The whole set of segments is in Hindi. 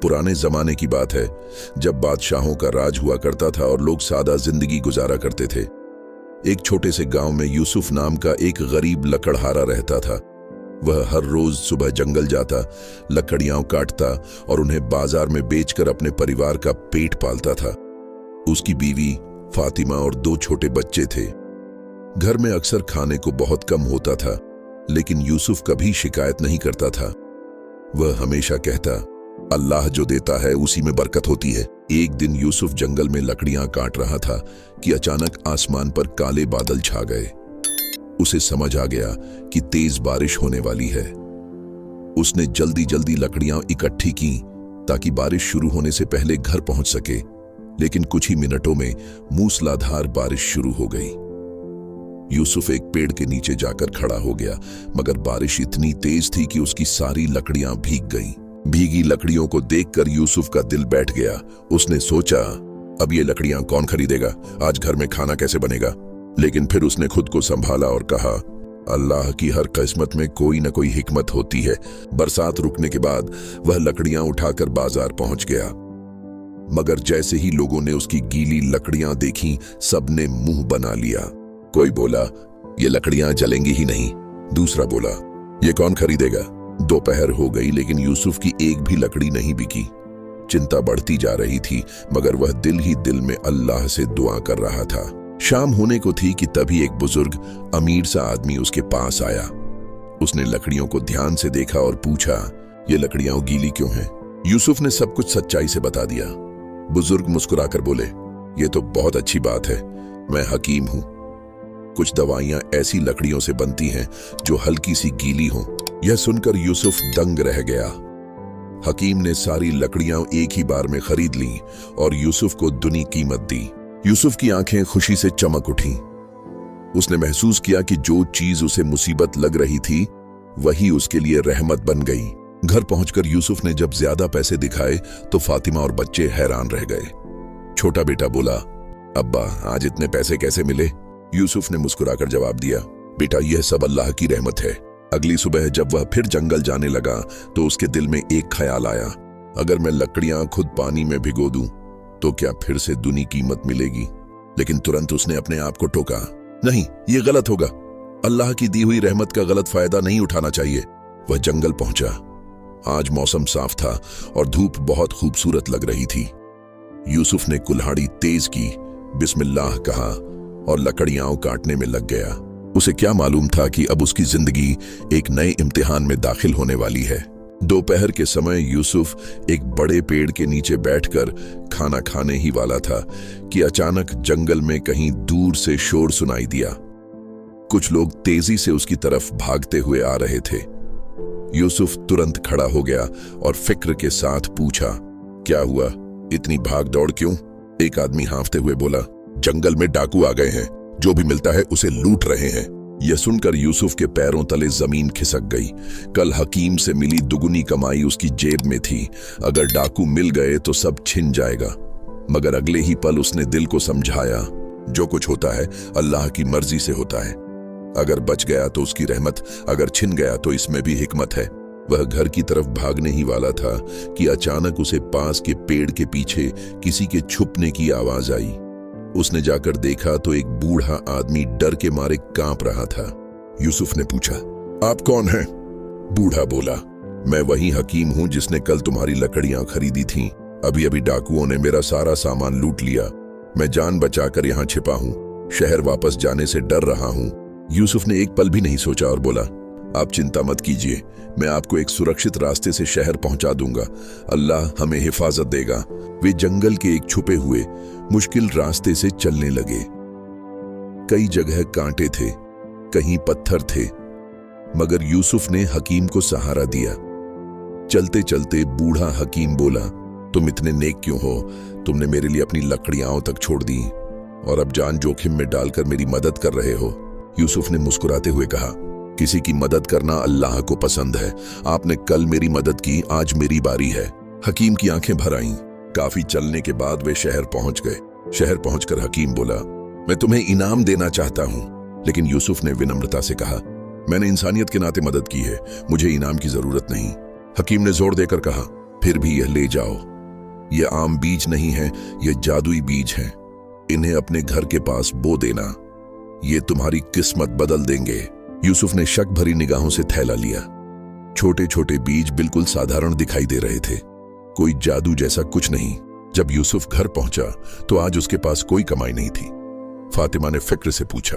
पुराने जमाने की बात है, जब बादशाहों का राज हुआ करता था और लोग सादा जिंदगी गुजारा करते थे। एक छोटे से गांव में यूसुफ नाम का एक गरीब लकड़हारा रहता था। वह हर रोज सुबह जंगल जाता, लकड़ियां काटता और उन्हें बाजार में बेचकर अपने परिवार का पेट पालता था। उसकी बीवी फातिमा और 2 छोटे बच्चे थे। घर में अक्सर खाने को बहुत कम होता था, लेकिन यूसुफ कभी शिकायत नहीं करता था। वह हमेशा कहता, अल्लाह जो देता है उसी में बरकत होती है। एक दिन यूसुफ जंगल में लकड़ियां काट रहा था कि अचानक आसमान पर काले बादल छा गए। उसे समझ आ गया कि तेज बारिश होने वाली है। उसने जल्दी जल्दी लकड़ियां इकट्ठी की ताकि बारिश शुरू होने से पहले घर पहुंच सके, लेकिन कुछ ही मिनटों में मूसलाधार बारिश शुरू हो गई। यूसुफ एक पेड़ के नीचे जाकर खड़ा हो गया, मगर बारिश इतनी तेज थी कि उसकी सारी लकड़ियां भीग गईं। भीगी लकड़ियों को देखकर यूसुफ का दिल बैठ गया। उसने सोचा, अब ये लकड़ियां कौन खरीदेगा, आज घर में खाना कैसे बनेगा। लेकिन फिर उसने खुद को संभाला और कहा, अल्लाह की हर किस्मत में कोई न कोई हिकमत होती है। बरसात रुकने के बाद वह लकड़ियां उठाकर बाजार पहुंच गया, मगर जैसे ही लोगों ने उसकी गीली लकड़ियां देखी, सबने मुंह बना लिया। कोई बोला, ये लकड़ियां जलेंगी ही नहीं। दूसरा बोला, ये कौन खरीदेगा। दोपहर हो गई, लेकिन यूसुफ की एक भी लकड़ी नहीं बिकी। चिंता बढ़ती जा रही थी, मगर वह दिल ही दिल में अल्लाह से दुआ कर रहा था। शाम होने को थी कि तभी एक बुजुर्ग अमीर सा आदमी उसके पास आया। उसने लकड़ियों को ध्यान से देखा और पूछा, ये लकड़ियां गीली क्यों हैं? यूसुफ ने सब कुछ सच्चाई से बता दिया। बुजुर्ग मुस्कुराकर बोले, ये तो बहुत अच्छी बात है, मैं हकीम हूं। कुछ दवाइयां ऐसी लकड़ियों से बनती हैं जो हल्की सी गीली हों। यह सुनकर यूसुफ दंग रह गया। हकीम ने सारी लकड़ियां एक ही बार में खरीद लीं और यूसुफ को दुनी कीमत दी। यूसुफ की आंखें खुशी से चमक उठीं। उसने महसूस किया कि जो चीज उसे मुसीबत लग रही थी, वही उसके लिए रहमत बन गई। घर पहुंचकर यूसुफ ने जब ज्यादा पैसे दिखाए तो फातिमा और बच्चे हैरान रह गए। छोटा बेटा बोला, अब्बा आज इतने पैसे कैसे मिले? यूसुफ ने मुस्कुराकर जवाब दिया, बेटा यह सब अल्लाह की रहमत है। अगली सुबह जब वह फिर जंगल जाने लगा तो उसके दिल में एक ख्याल आया, अगर मैं लकड़ियां खुद पानी में भिगो दूं तो क्या फिर से दुनी कीमत मिलेगी? लेकिन तुरंत उसने अपने आप को टोका, नहीं, ये गलत होगा। अल्लाह की दी हुई रहमत का गलत फायदा नहीं उठाना चाहिए। वह जंगल पहुंचा। आज मौसम साफ था और धूप बहुत खूबसूरत लग रही थी। यूसुफ ने कुल्हाड़ी तेज की, बिस्मिल्लाह कहा और लकड़ियां काटने में लग गया। उसे क्या मालूम था कि अब उसकी जिंदगी एक नए इम्तिहान में दाखिल होने वाली है। दोपहर के समय यूसुफ एक बड़े पेड़ के नीचे बैठकर खाना खाने ही वाला था कि अचानक जंगल में कहीं दूर से शोर सुनाई दिया। कुछ लोग तेजी से उसकी तरफ भागते हुए आ रहे थे। यूसुफ तुरंत खड़ा हो गया और फिक्र के साथ पूछा, क्या हुआ, इतनी भाग दौड़ क्यों? एक आदमी हाँफते हुए बोला, जंगल में डाकू आ गए हैं, जो भी मिलता है उसे लूट रहे हैं। यह सुनकर यूसुफ के पैरों तले जमीन खिसक गई। कल हकीम से मिली दुगुनी कमाई उसकी जेब में थी। अगर डाकू मिल गए तो सब छिन जाएगा। मगर अगले ही पल उसने दिल को समझाया, जो कुछ होता है अल्लाह की मर्जी से होता है। अगर बच गया तो उसकी रहमत, अगर छिन गया तो इसमें भी हिकमत है। वह घर की तरफ भागने ही वाला था कि अचानक उसे पास के पेड़ के पीछे किसी के छुपने की आवाज आई। उसने जाकर देखा तो एक बूढ़ा आदमी डर के मारे कांप रहा था। यूसुफ ने पूछा, आप कौन हैं? बूढ़ा बोला, मैं वही हकीम हूं जिसने कल तुम्हारी लकड़ियां खरीदी थीं। अभी अभी डाकुओं ने मेरा सारा सामान लूट लिया। मैं जान बचाकर यहां छिपा हूं। शहर वापस जाने से डर रहा हूं। यूसुफ ने एक पल भी नहीं सोचा और बोला, आप चिंता मत कीजिए, मैं आपको एक सुरक्षित रास्ते से शहर पहुंचा दूंगा। अल्लाह हमें हिफाजत देगा। वे जंगल के एक छुपे हुए मुश्किल रास्ते से चलने लगे। कई जगह कांटे थे, कहीं पत्थर थे, मगर यूसुफ ने हकीम को सहारा दिया। चलते चलते बूढ़ा हकीम बोला, तुम इतने नेक क्यों हो? तुमने मेरे लिए अपनी लकड़ियां तक छोड़ दी और अब जान जोखिम में डालकर मेरी मदद कर रहे हो। यूसुफ ने मुस्कुराते हुए कहा, किसी की मदद करना अल्लाह को पसंद है। आपने कल मेरी मदद की, आज मेरी बारी है। हकीम की आंखें भर आईं। काफी चलने के बाद वे शहर पहुंच गए। शहर पहुंचकर हकीम बोला, मैं तुम्हें इनाम देना चाहता हूं। लेकिन यूसुफ ने विनम्रता से कहा, मैंने इंसानियत के नाते मदद की है, मुझे इनाम की जरूरत नहीं। हकीम ने जोर देकर कहा, फिर भी यह ले जाओ। ये आम बीज नहीं है, ये जादुई बीज हैं। इन्हें अपने घर के पास बो देना, ये तुम्हारी किस्मत बदल देंगे। यूसुफ ने शक भरी निगाहों से थैला लिया। छोटे छोटे बीज बिल्कुल साधारण दिखाई दे रहे थे, कोई जादू जैसा कुछ नहीं। जब यूसुफ घर पहुंचा तो आज उसके पास कोई कमाई नहीं थी। फातिमा ने फिक्र से पूछा,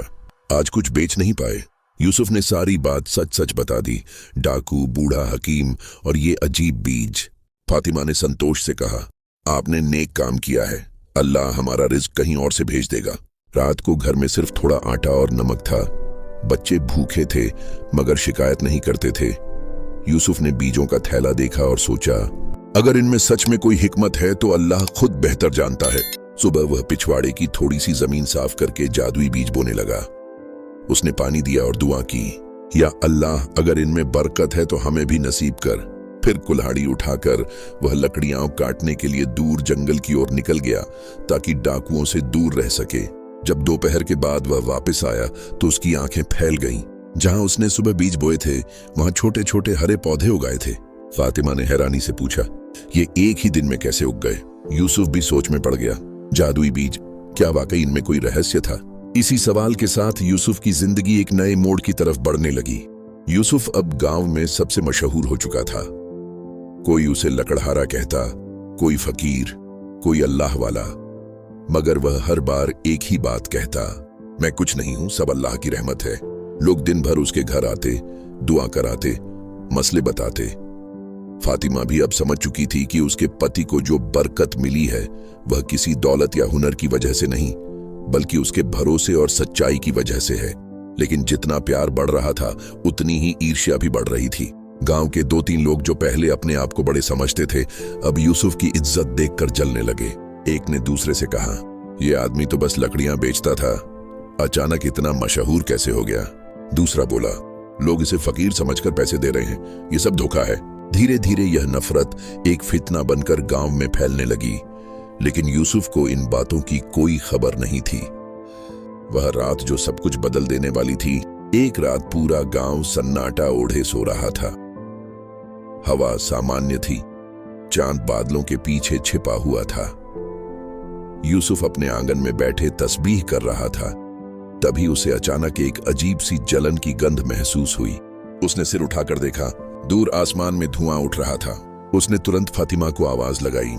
आज कुछ बेच नहीं पाए? यूसुफ ने सारी बात सच सच बता दी, डाकू, बूढ़ा हकीम और ये अजीब बीज। फातिमा ने संतोष से कहा, आपने नेक काम किया है, अल्लाह हमारा रिज्क कहीं और से भेज देगा। रात को घर में सिर्फ थोड़ा आटा और नमक था। बच्चे भूखे थे मगर शिकायत नहीं करते थे। यूसुफ ने बीजों का थैला देखा और सोचा, अगर इनमें सच में कोई हिकमत है तो अल्लाह खुद बेहतर जानता है। सुबह वह पिछवाड़े की थोड़ी सी जमीन साफ करके जादुई बीज बोने लगा। उसने पानी दिया और दुआ की, या अल्लाह अगर इनमें बरकत है तो हमें भी नसीब कर। फिर कुल्हाड़ी उठाकर वह लकड़ियां काटने के लिए दूर जंगल की ओर निकल गया ताकि डाकुओं से दूर रह सके। जब दोपहर के बाद वह वापस आया तो उसकी आंखें फैल गईं। जहां उसने सुबह बीज बोए थे वहां छोटे छोटे हरे पौधे उगाए थे। फातिमा ने हैरानी से पूछा, ये एक ही दिन में कैसे उग गए? यूसुफ भी सोच में पड़ गया। जादुई बीज, क्या वाकई इनमें कोई रहस्य था? इसी सवाल के साथ यूसुफ की जिंदगी एक नए मोड़ की तरफ बढ़ने लगी। यूसुफ अब गांव में सबसे मशहूर हो चुका था। कोई उसे लकड़हारा कहता, कोई फकीर, कोई अल्लाह वाला, मगर वह हर बार एक ही बात कहता, मैं कुछ नहीं हूं, सब अल्लाह की रहमत है। लोग दिन भर उसके घर आते, दुआ कराते, मसले बताते। फातिमा भी अब समझ चुकी थी कि उसके पति को जो बरकत मिली है वह किसी दौलत या हुनर की वजह से नहीं, बल्कि उसके भरोसे और सच्चाई की वजह से है। लेकिन जितना प्यार बढ़ रहा था उतनी ही ईर्ष्या भी बढ़ रही थी। गांव के 2-3 लोग जो पहले अपने आप को बड़े समझते थे अब यूसुफ की इज्जत देखकर जलने लगे। एक ने दूसरे से कहा, यह आदमी तो बस लकड़ियां बेचता था, अचानक इतना मशहूर कैसे हो गया? दूसरा बोला, लोग इसे फकीर समझकर पैसे दे रहे हैं, ये सब धोखा है। धीरे धीरे यह नफरत एक फितना बनकर गांव में फैलने लगी। लेकिन यूसुफ को इन बातों की कोई खबर नहीं थी। वह रात जो सब कुछ बदल देने वाली थी, एक रात पूरा गांव सन्नाटा ओढ़े सो रहा था। हवा सामान्य थी, चांद बादलों के पीछे छिपा हुआ था। यूसुफ अपने आंगन में बैठे तस्बीह कर रहा था। तभी उसे अचानक एक अजीब सी जलन की गंध महसूस हुई। उसने सिर उठाकर देखा, दूर आसमान में धुआं उठ रहा था। उसने तुरंत फातिमा को आवाज लगाई,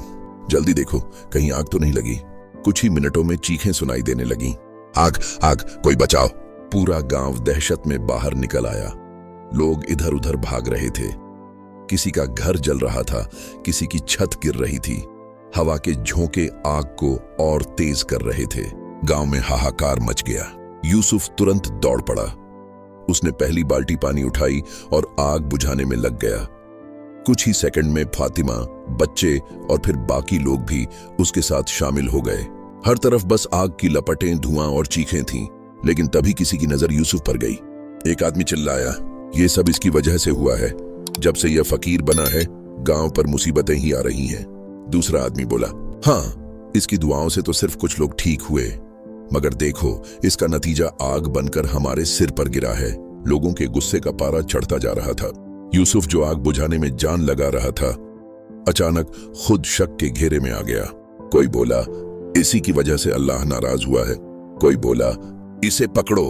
जल्दी देखो कहीं आग तो नहीं लगी। कुछ ही मिनटों में चीखें सुनाई देने लगीं, आग आग, कोई बचाओ। पूरा गांव दहशत में बाहर निकल आया। लोग इधर उधर भाग रहे थे। किसी का घर जल रहा था, किसी की छत गिर रही थी। हवा के झोंके आग को और तेज कर रहे थे। गांव में हाहाकार मच गया। यूसुफ तुरंत दौड़ पड़ा। उसने पहली बाल्टी पानी उठाई और आग बुझाने में लग गया। कुछ ही सेकंड में फातिमा, बच्चे और फिर बाकी लोग भी उसके साथ शामिल हो गए। हर तरफ बस आग की लपटें, धुआं और चीखें थीं। लेकिन तभी किसी की नजर यूसुफ पर गई। एक आदमी चिल्लाया, ये सब इसकी वजह से हुआ है। जब से यह फकीर बना है गांव पर मुसीबतें ही आ रही हैं। दूसरा आदमी बोला, हाँ, इसकी दुआओं से तो सिर्फ कुछ लोग ठीक हुए, मगर देखो इसका नतीजा आग बनकर हमारे सिर पर गिरा है। लोगों के गुस्से का पारा चढ़ता जा रहा था। यूसुफ जो आग बुझाने में जान लगा रहा था, अचानक खुद शक के घेरे में आ गया। कोई बोला, इसी की वजह से अल्लाह नाराज हुआ है। कोई बोला, इसे पकड़ो।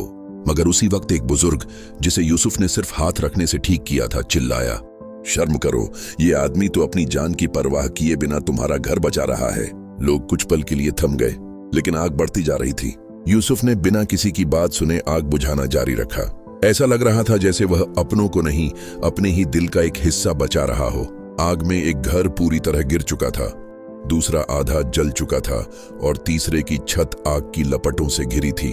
मगर उसी वक्त एक बुजुर्ग, जिसे यूसुफ ने सिर्फ हाथ रखने से ठीक किया था, चिल्लाया, शर्म करो, ये आदमी तो अपनी जान की परवाह किए बिना तुम्हारा घर बचा रहा है। लोग कुछ पल के लिए थम गए, लेकिन आग बढ़ती जा रही थी। यूसुफ ने बिना किसी की बात सुने आग बुझाना जारी रखा। ऐसा लग रहा था जैसे वह अपनों को नहीं, अपने ही दिल का एक हिस्सा बचा रहा हो। आग में एक घर पूरी तरह गिर चुका था, दूसरा आधा जल चुका था और तीसरे की छत आग की लपटों से घिरी थी।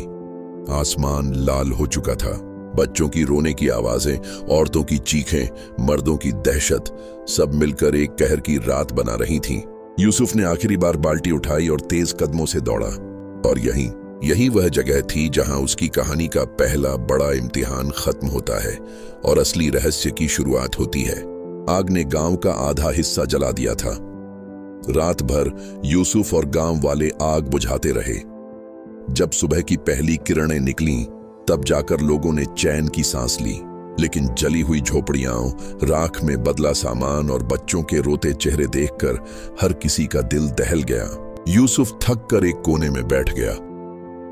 आसमान लाल हो चुका था। बच्चों की रोने की आवाजें, औरतों की चीखें, मर्दों की दहशत, सब मिलकर एक कहर की रात बना रही थीं। यूसुफ ने आखिरी बार बाल्टी उठाई और तेज कदमों से दौड़ा। और यही वह जगह थी जहां उसकी कहानी का पहला बड़ा इम्तिहान खत्म होता है और असली रहस्य की शुरुआत होती है। आग ने गांव का आधा हिस्सा जला दिया था। रात भर यूसुफ और गांव वाले आग बुझाते रहे। जब सुबह की पहली किरणें निकलीं, तब जाकर लोगों ने चैन की सांस ली। लेकिन जली हुई झोपड़ियां, राख में बदला सामान और बच्चों के रोते चेहरे देखकर हर किसी का दिल दहल गया। यूसुफ थक कर एक कोने में बैठ गया।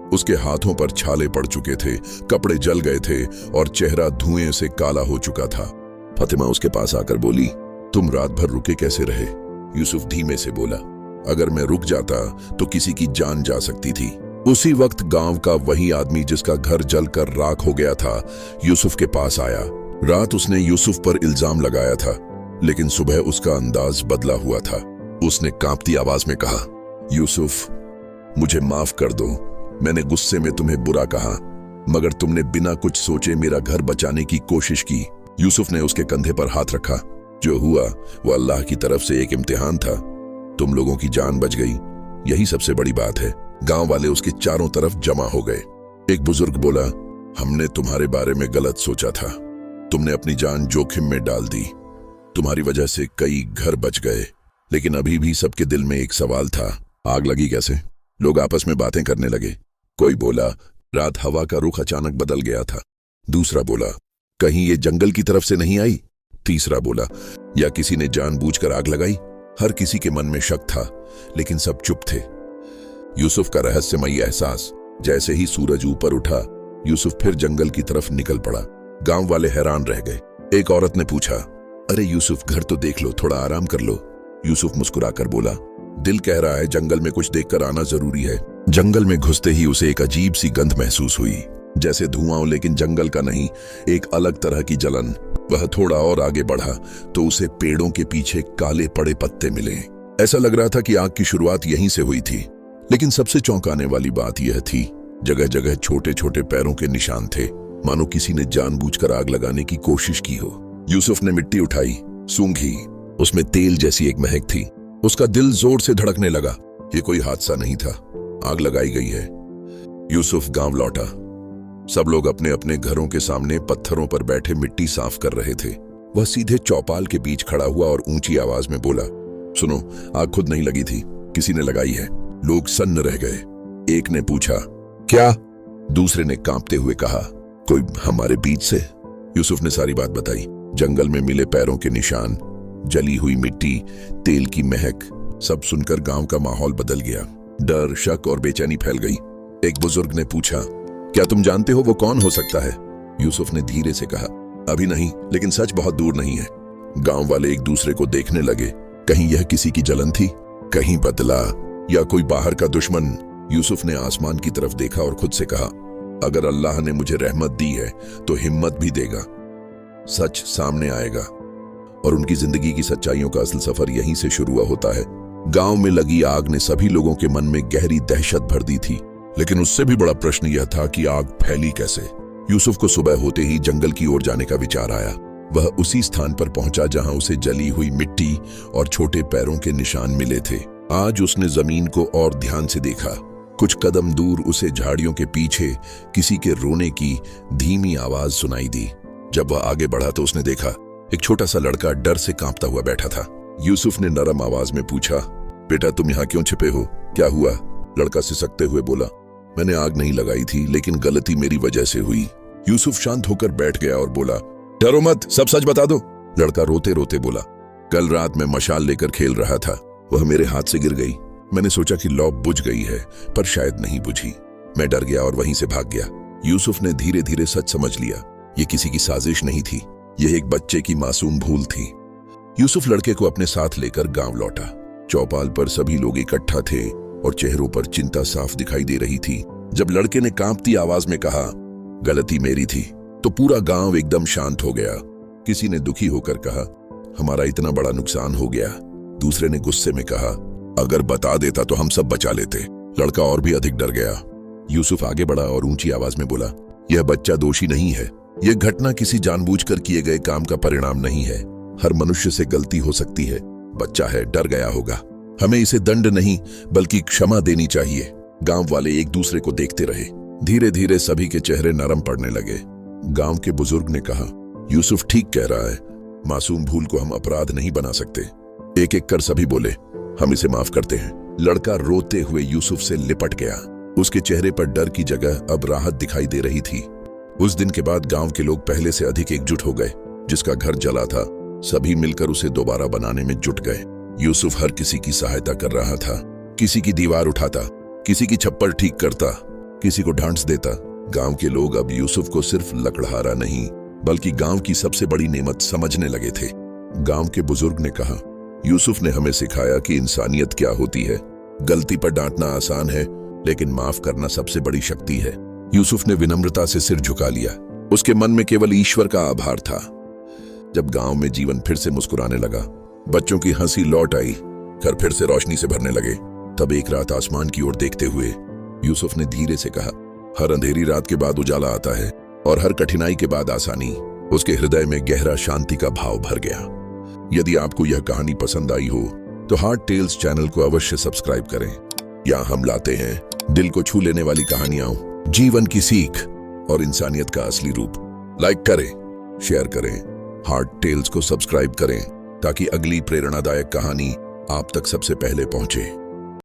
उसके हाथों पर छाले पड़ चुके थे, कपड़े जल गए थे और चेहरा धुएं से काला हो चुका था। फातिमा उसके पास आकर बोली, तुम रात भर रुके कैसे रहे? यूसुफ धीमे से बोला, अगर मैं रुक जाता तो किसी की जान जा सकती थी। उसी वक्त गांव का वही आदमी जिसका घर जलकर राख हो गया था, यूसुफ के पास आया। रात उसने यूसुफ पर इल्जाम लगाया था, लेकिन सुबह उसका अंदाज बदला हुआ था। उसने कांपती आवाज में कहा, यूसुफ, मुझे माफ कर दो। मैंने गुस्से में तुम्हें बुरा कहा, मगर तुमने बिना कुछ सोचे मेरा घर बचाने की कोशिश की। यूसुफ ने उसके कंधे पर हाथ रखा। जो हुआ वो अल्लाह की तरफ से एक इम्तिहान था। तुम लोगों की जान बच गई, यही सबसे बड़ी बात है। गांव वाले उसके चारों तरफ जमा हो गए। एक बुजुर्ग बोला, हमने तुम्हारे बारे में गलत सोचा था। तुमने अपनी जान जोखिम में डाल दी। तुम्हारी वजह से कई घर बच गए। लेकिन अभी भी सबके दिल में एक सवाल था, आग लगी कैसे? लोग आपस में बातें करने लगे। कोई बोला, रात हवा का रुख अचानक बदल गया था। दूसरा बोला, कहीं ये जंगल की तरफ से नहीं आई? तीसरा बोला, या किसी ने जानबूझकर आग लगाई? हर किसी के मन में शक था, लेकिन सब चुप थे। यूसुफ का रहस्यमयी एहसास। जैसे ही सूरज ऊपर उठा, यूसुफ फिर जंगल की तरफ निकल पड़ा। गांव वाले हैरान रह गए। एक औरत ने पूछा, अरे यूसुफ, घर तो देख लो, थोड़ा आराम कर लो। यूसुफ मुस्कुराकर बोला, दिल कह रहा है जंगल में कुछ देखकर आना जरूरी है। जंगल में घुसते ही उसे एक अजीब सी गंध महसूस हुई, जैसे धुआं, लेकिन जंगल का नहीं, एक अलग तरह की जलन। वह थोड़ा और आगे बढ़ा तो उसे पेड़ों के पीछे काले पड़े पत्ते मिले। ऐसा लग रहा था कि आग की शुरुआत यहीं से हुई थी। लेकिन सबसे चौंकाने वाली बात यह थी, जगह जगह छोटे छोटे पैरों के निशान थे, मानो किसी ने जानबूझकर आग लगाने की कोशिश की हो। यूसुफ ने मिट्टी उठाई, सूंघी। उसमें तेल जैसी एक महक थी। उसका दिल जोर से धड़कने लगा। ये कोई हादसा नहीं था, आग लगाई गई है। यूसुफ गांव लौटा। सब लोग अपने अपने घरों के सामने पत्थरों पर बैठे मिट्टी साफ कर रहे थे। वह सीधे चौपाल के बीच खड़ा हुआ और ऊंची आवाज में बोला, सुनो, आग खुद नहीं लगी थी, किसी ने लगाई है। लोग सन्न रह गए। एक ने पूछा, क्या? दूसरे ने कांपते हुए कहा, कोई हमारे बीच से। यूसुफ ने सारी बात बताई। जंगल में मिले पैरों के निशान, जली हुई मिट्टी, तेल की महक। सब सुनकर गांव का माहौल बदल गया। डर, शक और बेचैनी फैल गई। एक बुजुर्ग ने पूछा, क्या तुम जानते हो वो कौन हो सकता है? यूसुफ ने धीरे से कहा, अभी नहीं, लेकिन सच बहुत दूर नहीं है। गांव वाले एक दूसरे को देखने लगे। कहीं यह किसी की जलन थी, कहीं बदला, या कोई बाहर का दुश्मन। यूसुफ ने आसमान की तरफ देखा और खुद से कहा, अगर अल्लाह ने मुझे रहमत दी है तो हिम्मत भी देगा। सच सामने आएगा। और उनकी जिंदगी की सच्चाइयों का असल सफर यहीं से शुरू हुआ होता है। गांव में लगी आग ने सभी लोगों के मन में गहरी दहशत भर दी थी, लेकिन उससे भी बड़ा प्रश्न यह था कि आग फैली कैसे। यूसुफ को सुबह होते ही जंगल की ओर जाने का विचार आया। वह उसी स्थान पर पहुंचा जहां उसे जली हुई मिट्टी और छोटे पैरों के निशान मिले थे। आज उसने जमीन को और ध्यान से देखा। कुछ कदम दूर उसे झाड़ियों के पीछे किसी के रोने की धीमी आवाज सुनाई दी। जब वह आगे बढ़ा तो उसने देखा एक छोटा सा लड़का डर से कांपता हुआ बैठा था। यूसुफ ने नरम आवाज में पूछा, बेटा तुम यहाँ क्यों छिपे हो? क्या हुआ? लड़का सिसकते हुए बोला, मैंने आग नहीं लगाई थी, लेकिन गलती मेरी वजह से हुई। यूसुफ शांत होकर बैठ गया और बोला, डरो मत, सब सच बता दो। लड़का रोते रोते बोला, कल रात मैं मशाल लेकर खेल रहा था, वह मेरे हाथ से गिर गई। मैंने सोचा कि लौ बुझ गई है, पर शायद नहीं बुझी। मैं डर गया और वहीं से भाग गया। यूसुफ ने धीरे धीरे सच समझ लिया। ये किसी की साजिश नहीं थी, यह एक बच्चे की मासूम भूल थी। यूसुफ लड़के को अपने साथ लेकर गांव लौटा। चौपाल पर सभी लोग इकट्ठा थे और चेहरों पर चिंता साफ दिखाई दे रही थी। जब लड़के ने कांपती आवाज में कहा, गलती मेरी थी, तो पूरा गांव एकदम शांत हो गया। किसी ने दुखी होकर कहा, हमारा इतना बड़ा नुकसान हो गया। दूसरे ने गुस्से में कहा, अगर बता देता तो हम सब बचा लेते। लड़का और भी अधिक डर गया। यूसुफ आगे बढ़ा और ऊंची आवाज में बोला, यह बच्चा दोषी नहीं है। यह घटना किसी जानबूझकर किए गए काम का परिणाम नहीं है। हर मनुष्य से गलती हो सकती है। बच्चा है, डर गया होगा। हमें इसे दंड नहीं बल्कि क्षमा देनी चाहिए। गांव वाले एक दूसरे को देखते रहे। धीरे धीरे सभी के चेहरे नरम पड़ने लगे। गांव के बुजुर्ग ने कहा, यूसुफ ठीक कह रहा है, मासूम भूल को हम अपराध नहीं बना सकते। एक एक कर सभी बोले, हम इसे माफ करते हैं। लड़का रोते हुए यूसुफ से लिपट गया। उसके चेहरे पर डर की जगह अब राहत दिखाई दे रही थी। उस दिन के बाद गांव के लोग पहले से अधिक एकजुट हो गए। जिसका घर जला था, सभी मिलकर उसे दोबारा बनाने में जुट गए। यूसुफ हर किसी की सहायता कर रहा था। किसी की दीवार उठाता, किसी की छप्पर ठीक करता, किसी को ढांढस देता। गांव के लोग अब यूसुफ को सिर्फ लकड़हारा नहीं, बल्कि गांव की सबसे बड़ी नेमत समझने लगे थे। गांव के बुजुर्ग ने कहा, यूसुफ ने हमें सिखाया कि इंसानियत क्या होती है। गलती पर डांटना आसान है, लेकिन माफ करना सबसे बड़ी शक्ति है। यूसुफ ने विनम्रता से सिर झुका लिया। उसके मन में केवल ईश्वर का आभार था। जब गांव में जीवन फिर से मुस्कुराने लगा, बच्चों की हंसी लौट आई, घर फिर से रोशनी से भरने लगे, तब एक रात आसमान की ओर देखते हुए यूसुफ ने धीरे से कहा, हर अंधेरी रात के बाद उजाला आता है और हर कठिनाई के बाद आसानी। उसके हृदय में गहरा शांति का भाव भर गया। यदि आपको यह कहानी पसंद आई हो तो हार्ट टेल्स चैनल को अवश्य सब्सक्राइब करें। यहाँ हम लाते हैं दिल को छू लेने वाली कहानियां, जीवन की सीख और इंसानियत का असली रूप। लाइक करें, शेयर करें, हार्ट टेल्स को सब्सक्राइब करें ताकि अगली प्रेरणादायक कहानी आप तक सबसे पहले पहुंचे।